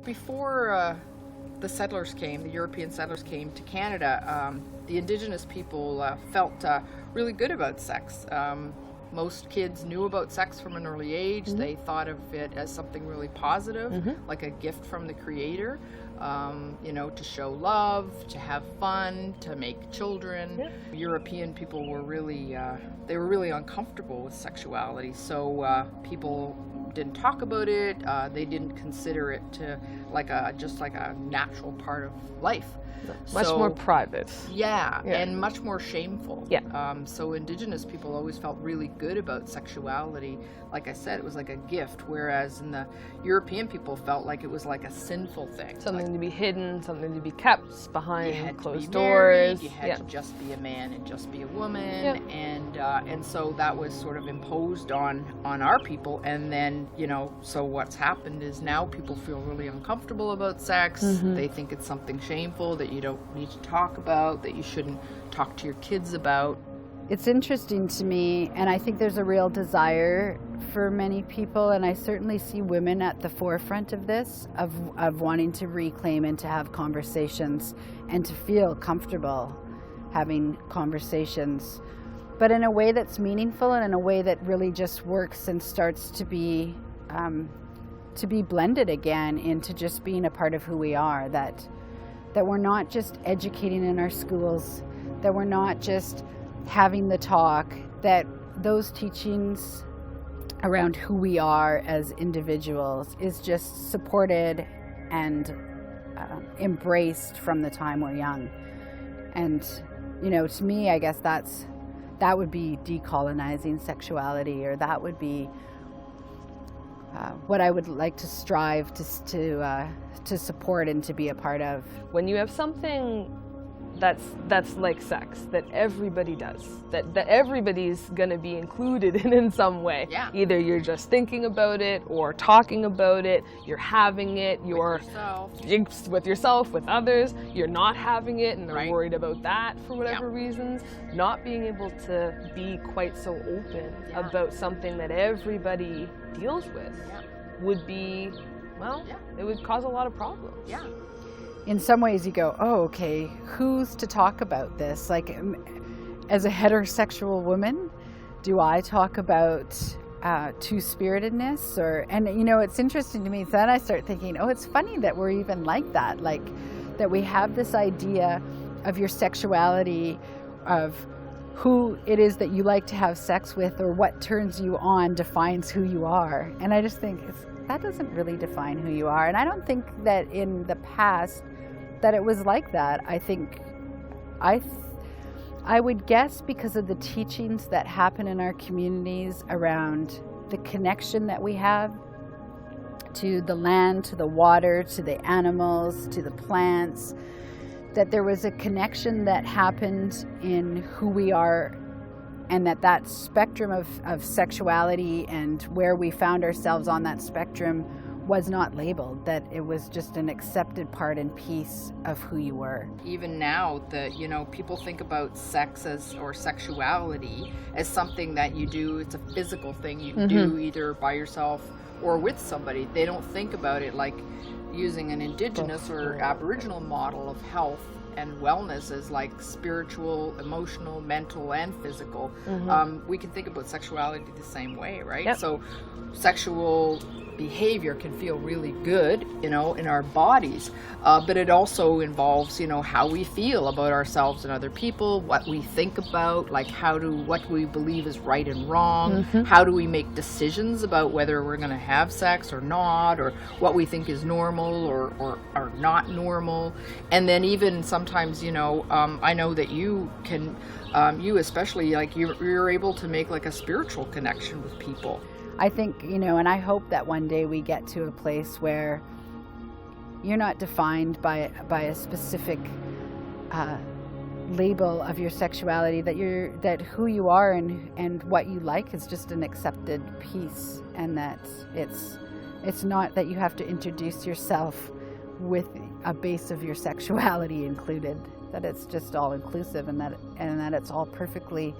before the settlers came, the European settlers came to Canada, the Indigenous people felt really good about sex. Most kids knew about sex from an early age. Mm-hmm. They thought of it as something really positive, mm-hmm. like a gift from the Creator, to show love, to have fun, to make children. Yeah. European people were really, really uncomfortable with sexuality, so people didn't talk about it. They didn't consider it to just like a natural part of life. Much more private. Yeah, and much more shameful. Yeah. So Indigenous people always felt really good about sexuality. Like I said, it was like a gift, whereas in the European people felt like it was like a sinful thing. Something to be hidden, something to be kept behind closed doors. Married, you had to just be a man and just be a woman, and so that was sort of imposed on our people. And then, so what's happened is now people feel really uncomfortable about sex. Mm-hmm. They think it's something shameful that you don't need to talk about, that you shouldn't talk to your kids about. It's interesting to me, and I think there's a real desire for many people, and I certainly see women at the forefront of this, of wanting to reclaim and to have conversations and to feel comfortable having conversations, but in a way that's meaningful and in a way that really just works and starts to be blended again into just being a part of who we are, that we're not just educating in our schools, that we're not just having the talk, that those teachings around who we are as individuals is just supported and embraced from the time we're young. And, to me, I guess that would be decolonizing sexuality, or that would be what I would like to strive to support and to be a part of. When you have something that's like sex, that everybody does, that everybody's going to be included in some way. Yeah. Either you're just thinking about it or talking about it, you're having it, you're with yourself, with others, you're not having it and they're worried about that for whatever reasons. Not being able to be quite so open about something that everybody deals with would be, it would cause a lot of problems. Yeah. In some ways you go, oh, okay, who's to talk about this? Like, as a heterosexual woman, do I talk about two-spiritedness? And it's interesting to me. So then I start thinking, oh, it's funny that we're even like that. Like, that we have this idea of your sexuality, of who it is that you like to have sex with, or what turns you on defines who you are. And I just think that doesn't really define who you are. And I don't think that in the past that it was like that. I think I would guess because of the teachings that happen in our communities around the connection that we have to the land, to the water, to the animals, to the plants, that there was a connection that happened in who we are, and that spectrum of sexuality and where we found ourselves on that spectrum was not labeled, that it was just an accepted part and piece of who you were. Even now, people think about sex or sexuality as something that you do. It's a physical thing you do either by yourself or with somebody. They don't think about it like using an Indigenous or Aboriginal model of health and wellness as like spiritual, emotional, mental, and physical. We can think about sexuality the same way, right? Yep. So sexual behavior can feel really good, in our bodies, but it also involves, how we feel about ourselves and other people, what we think about, like what we believe is right and wrong, how do we make decisions about whether we're going to have sex or not, or what we think is normal or not normal. And then even sometimes, I know that you can, you especially, like you're able to make like a spiritual connection with people. I think, and I hope that one day we get to a place where you're not defined by a specific label of your sexuality, that who you are and what you like is just an accepted piece, and that it's not that you have to introduce yourself with a base of your sexuality included, that it's just all inclusive, and that it's all perfectly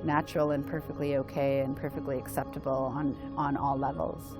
natural and perfectly okay and perfectly acceptable on all levels.